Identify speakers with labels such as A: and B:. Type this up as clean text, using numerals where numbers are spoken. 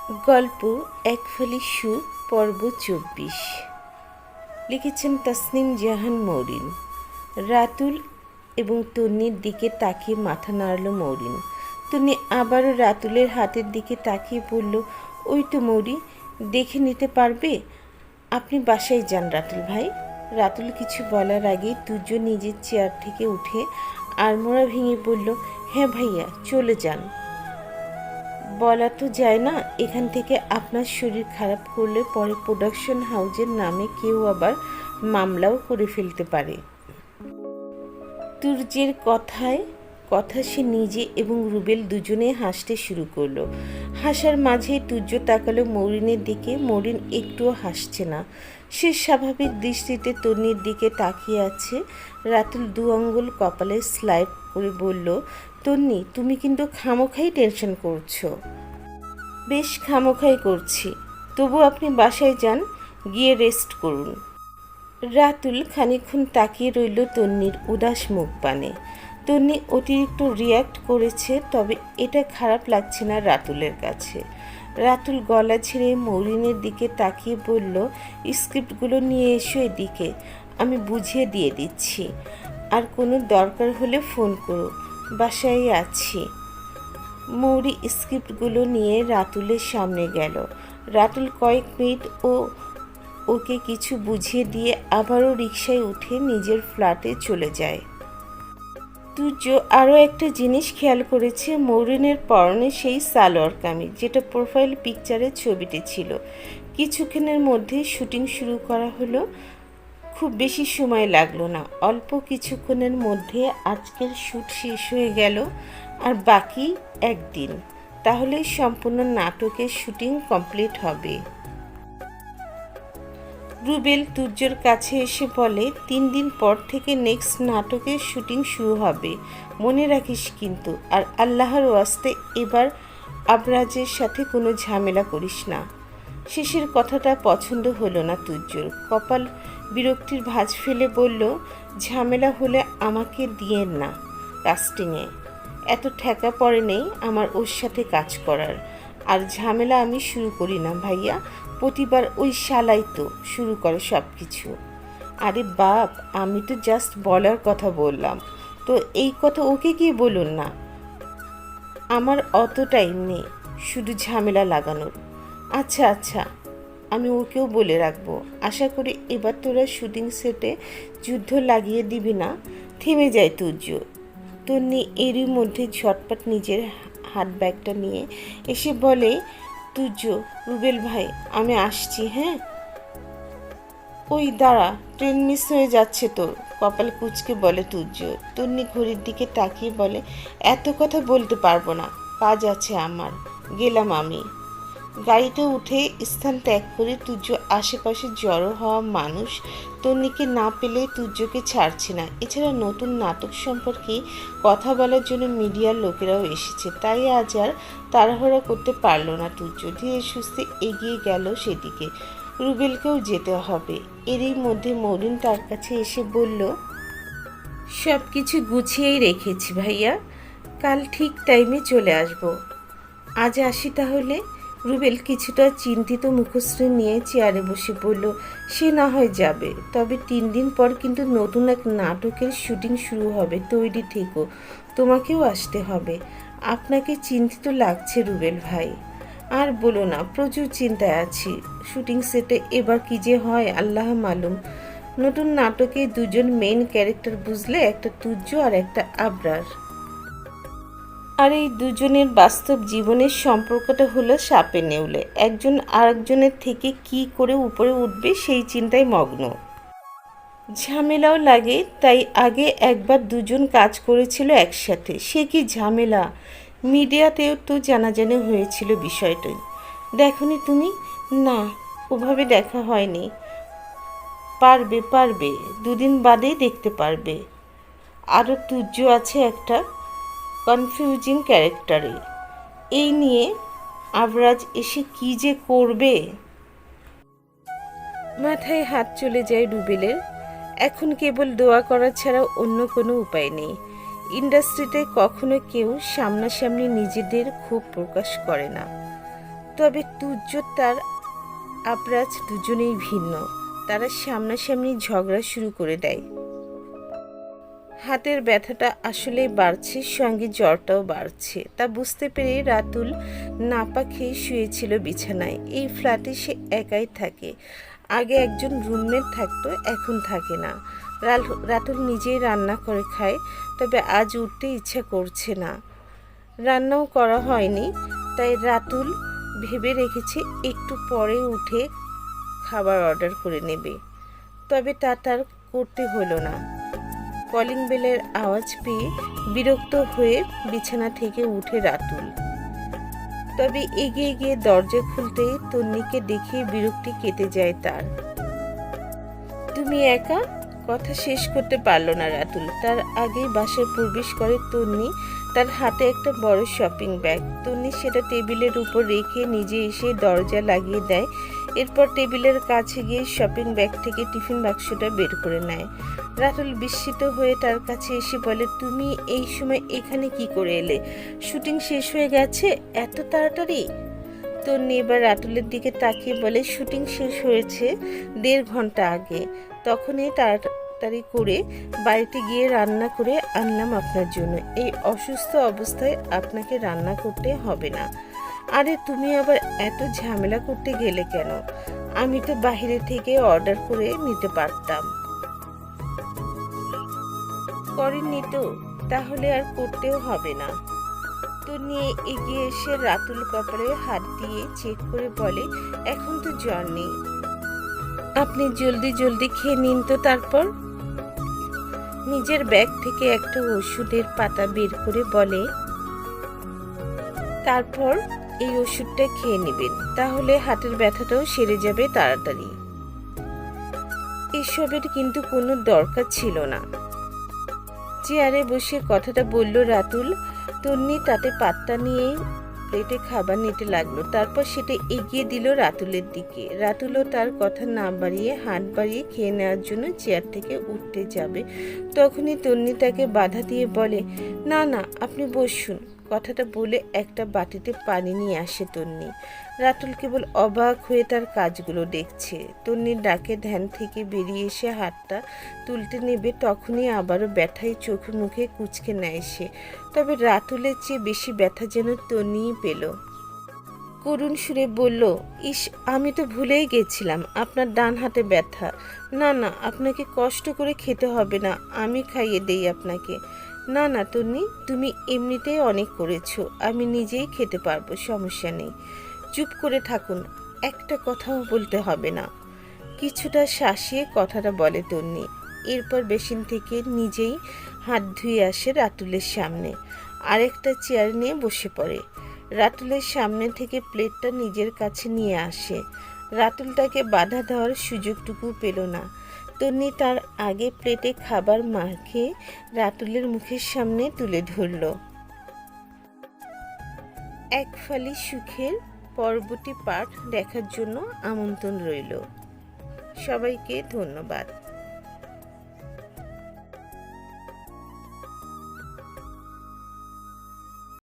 A: গল্প একফালি সুখ পর্ব ২৪। লিখেছেন তাসনিম জাহান মৌরিন। রাতুল এবং তন্নির দিকে তাকিয়ে মাথা নাড়ল মৌরিন। তন্নি আবারও রাতুলের হাতের দিকে তাকিয়ে বলল, ওই তো মৌরি, দেখে নিতে পারবে? আপনি বাসায় যান রাতুল ভাই। রাতুল কিছু বলার আগেই তুর্য নিজের চেয়ার থেকে উঠে আড়মোড়া ভেঙে বলল, হ্যাঁ ভাইয়া, চলে যান। বলা তো যায় না, এখান থেকে আপনার শরীর খারাপ করলে পরে প্রোডাকশন হাউজের নামে কেউ আবার মামলাও করে ফেলতে পারে। তুর্যের কথা সে নিজে এবং রুবেল দুজনে হাসতে শুরু করলো। হাসার মাঝে তুর্য তাকালো মৌরিনের দিকে। মৌরিন একটুও হাসছে না, সে স্বাভাবিক দৃষ্টিতে তন্নির দিকে তাকিয়ে আছে। রাতুল দু আঙ্গুল কপালে স্লাইড করে বলল, তন্নি, তুমি কিন্তু খামোখাই টেনশন করছো। বেশ খামোখাই করছি, তবু আপনি বাসায় যান, গিয়ে রেস্ট করুন। রাতুল খানিকক্ষণ তাকিয়ে রইল তন্নির উদাস মুখ পানে। তন্নি অতিরিক্ত রিয়্যাক্ট করেছে, তবে এটা খারাপ লাগছে না রাতুলের কাছে। রাতুল গলা ছেড়ে মৌরিনের দিকে তাকিয়ে বলল, স্ক্রিপ্টগুলো নিয়ে এসো এদিকে, আমি বুঝিয়ে দিয়ে দিচ্ছি। আর কোনো দরকার হলে ফোন করো, বাসায় আছি। মৌরি স্ক্রিপ্টগুলো নিয়ে রাতুলের সামনে গেল। রাতুল কয়েক মিনিট ওকে কিছু বুঝিয়ে দিয়ে আবারও রিকশায় উঠে নিজের ফ্ল্যাটে চলে যায়। তুর্য আরও একটা জিনিস খেয়াল করেছে, মৌরিনের পরনে সেই সালোয়ার কামিজ যেটা প্রোফাইল পিকচারের ছবিতে ছিল। কিছুক্ষণের মধ্যে শুটিং শুরু করা হলো। খুব বেশি সময় লাগলো না, অল্প কিছুক্ষণের মধ্যে আজকের শ্যুট শেষ হয়ে গেল। আর বাকি একদিন, তাহলে সম্পূর্ণ নাটকের শুটিং কমপ্লিট হবে। রুবেল তুর্যর কাছে এসে বলে, ৩ দিন পর থেকে নেক্সট নাটকের শুটিং শুরু হবে, মনে রাখিস কিন্তু। আর আল্লাহর ওয়াস্তে এবার আবরাজের সাথে কোনো ঝামেলা করিস না। শেষের কথাটা পছন্দ হলো না তুর্যর। কপাল বিরক্তির ভাঁজ ফেলে বলল, ঝামেলা হলে আমাকে দিয়েন না কাস্টিংয়ে। এত ঠেকা পড়ে নেই আমার ওর সাথে কাজ করার। আর ঝামেলা আমি শুরু করি না ভাইয়া, প্রতিবার ওই শালাই তো শুরু করে সব কিছু। আরে বাপ, আমি তো জাস্ট বলার কথা বললাম, তো এই কথা ওকে কি বলুন না। আমার অত টাইম নেই শুধু ঝামেলা লাগানোর। আচ্ছা আচ্ছা, আমি ওকেও বলে রাখবো। আশা করি এবার তোরা শুটিং সেটে যুদ্ধ লাগিয়ে দিবি না। থেমে যায় তুর্য। তন্নি এরই মধ্যে ঝটপট নিজের হাত ব্যাগটা নিয়ে এসে বলে, তুর্য, রুবেল ভাই, আমি আসছি। হ্যাঁ, ওই দাঁড়া, ট্রেন মিস হয়ে যাচ্ছে তোর, কপাল কুঁচকে বলে তুর্য। তন্নি ঘড়ির দিকে তাকিয়ে বলে, এত কথা বলতে পারবো না, কাজ আছে আমার, গেলাম আমি। গাড়িতে উঠে স্থান ত্যাগ করে তুর্য আশেপাশে জড়ো হওয়া মানুষ তন্নিকে না পেলে তুর্যকে ছাড়ছে না। এছাড়া নতুন নাটক সম্পর্কে কথা বলার জন্য মিডিয়ার লোকেরাও এসেছে, তাই আজ আর তাড়াহুড়া করতে পারল না তুর্য। ধীরে সুস্থে এগিয়ে গেল সেদিকে। রুবেলকেও যেতে হবে। এরই মধ্যে মৌরিন তার কাছে এসে বলল, সব কিছু গুছিয়েই রেখেছি ভাইয়া, কাল ঠিক টাইমে চলে আসব। আজ আসি তাহলে। রুবেল কিছুটা চিন্তিত মুখশ্রী নিয়ে চেয়ারে বসে বলল, সে না হয় যাবে, তবে ৩ দিন পর কিন্তু নতুন এক নাটকের শুটিং শুরু হবে, তৈরি থেকো, তোমাকেও আসতে হবে। আপনাকে চিন্তিত লাগছে রুবেল ভাই? আর বলো না, প্রচুর চিন্তায় আছি। শুটিং সেটে এবার কি যে হয় আল্লাহ মালুম। নতুন নাটকে 2জন মেইন ক্যারেক্টার বুঝলে, একটা তুর্য আর একটা আবরার। আর এই দুজনের বাস্তব জীবনের সম্পর্কটা হলো সাপে নেউলে, একজন আরেকজনের থেকে কি করে উপরে উঠবে সেই চিন্তায় মগ্ন। ঝামেলাও লাগে, তাই আগে একবার 2জন কাজ করেছিল একসাথে, সে কি ঝামেলা। মিডিয়াতেও তো জানাজানি হয়েছিল বিষয়টাই। দেখনি তুমি? না, ওভাবে দেখা হয়নি। পারবে পারবে, 2 দিন বাদেই দেখতে পারবে। আরও তুর্য আছে একটা কনফিউজিং ক্যারেক্টারে। এই নিয়ে আবরাজ এসে কি যে করবে। মাথায় হাত চলে যায় রুবেলের। এখন কেবল দোয়া করা ছাড়া অন্য কোনো উপায় নেই। ইন্ডাস্ট্রিতে কখনো কেউ সামনাসামনি নিজেদের ক্ষোভ প্রকাশ করে না। তবে তুর্য তার আবরাজ দুজনেই ভিন্ন। তারা সামনাসামনি ঝগড়া শুরু করে দেয়। হাতের ব্যথাটা আসলে বাড়ছে, সঙ্গে জ্বরটাও বাড়ছে। তা বুঝতে পেরে রাতুল নাপা খেয়ে শুয়েছিল বিছানায়। এই ফ্ল্যাটে সে একাই থাকে। আগে একজন রুমমেট থাকতো, এখন থাকে না। রাতুল নিজেই রান্না করে খায়, তবে আজ উঠতে ইচ্ছা করছে না। রান্নাও করা হয়নি, তাই রাতুল ভেবে রেখেছে একটু পরে উঠে খাবার অর্ডার করে নেবে। তবে তা তার করতে হলো না। কলিং বেলের আওয়াজ পেয়ে বিরক্ত হয়ে বিছানা থেকে উঠে রাতুল। তবে এগিয়ে গিয়ে দরজা খুলতেই তন্নিকে দেখে বিরক্তি কেটে যায় তার। তুমি একা? কথা শেষ করতে পারল না রাতুল। তার আগেই বাসায় প্রবেশ করে তন্নি, তার হাতে একটা বড় শপিং ব্যাগ। তন্নি সেটা টেবিলের উপর রেখে নিজে এসে দরজা লাগিয়ে দেয়। এরপর টেবিলের কাছে গিয়ে শপিং ব্যাগ থেকে টিফিন বাক্সটা বের করে নেয়। রাতুল বিস্মিত হয়ে তার কাছে এসে বলে, তুমি এই সময় এখানে কি করে এলে? শুটিং শেষ হয়ে গেছে এত তাড়াতাড়ি? তন্নি এবার রাতুলের দিকে তাকিয়ে বলে, শুটিং শেষ হয়েছে 1.5 ঘন্টা আগে। তখনই তাড়াতাড়ি করে বাড়িতে গিয়ে রান্না করে আনলাম আপনার জন্য। এই অসুস্থ অবস্থায় আপনাকে রান্না করতে হবে না। আরে তুমি আবার এত ঝামেলা করতে গেলে কেন? আমি তো বাইরে থেকে অর্ডার করে নিতে পারতাম। করেননি তো? তাহলে আর করতেও হবে না। তো নিয়ে এগিয়ে এসে রাতুল কপালে হাত দিয়ে চেক করে বলে, এখন তো জ্বর নেই, আপনি জলদি জলদি খেয়ে নিন তো। তারপর নিজের ব্যাগ থেকে একটা ওষুধের পাতা বের করে বলে, তারপর এই ওষুধটা খেয়ে নেবেন, তাহলে হাতের ব্যথাটাও সেরে যাবে তাড়াতাড়ি। এসবের কিন্তু কোনো দরকার ছিল না। চেয়ারে বসে কথাটা বলল রাতুল। তন্নি তাতে পাত্তা নিয়েই প্লেটে খাবার নিতে লাগলো। তারপর সেটা এগিয়ে দিল রাতুলের দিকে। রাতুলও তার কথা না বাড়িয়ে হাত বাড়িয়ে খেয়ে নেওয়ার জন্য চেয়ার থেকে উঠতে যাবে। তখনই তন্নি তাকে বাধা দিয়ে বলে, না না, আপনি বসুন। কথাটা বলে একটা বাটিতে পানি নিয়ে আসে তন্নি। রাতুল কেবল অবাক হয়ে তার কাজগুলো দেখছে। তন্নির ডাকে ধ্যান থেকে বেরিয়ে এসে হাতটা তুলতে নেবে, তখনই আবারও ব্যথায় চোখে মুখে কুঁচকে নেয় সে। তবে রাতুলের চেয়ে বেশি ব্যথা যেন তন্নিই পেল। করুণ সুরে বলল, ইস, আমি তো ভুলেই গেছিলাম আপনার ডান হাতে ব্যথা। না না, আপনাকে কষ্ট করে খেতে হবে না, আমি খাইয়ে দেই আপনাকে। না না তন্নি, তুমি এমনিতেই অনেক করেছো, আমি নিজেই খেতে পারবো, সমস্যা নেই। চুপ করে থাকুন, একটা কথাও বলতে হবে না। কিছুটা শাসিয়ে কথাটা বলে তন্নি। এরপর বেসিন থেকে নিজেই হাত ধুয়ে আসে রাতুলের সামনে। আরেকটা চেয়ার নিয়ে বসে পড়ে। রাতুলের সামনে থেকে প্লেটটা নিজের কাছে নিয়ে আসে। রাতুল তাকে বাধা দেওয়ার সুযোগটুকু পেল না। তন্নি তার আগে প্লেটে খাবার মাখে রাতুলের মুখের সামনে তুলে ধরল। এক ফালি সুখের পরবর্তী পার্ট দেখার জন্য আমন্ত্রণ রইল। সবাইকে ধন্যবাদ।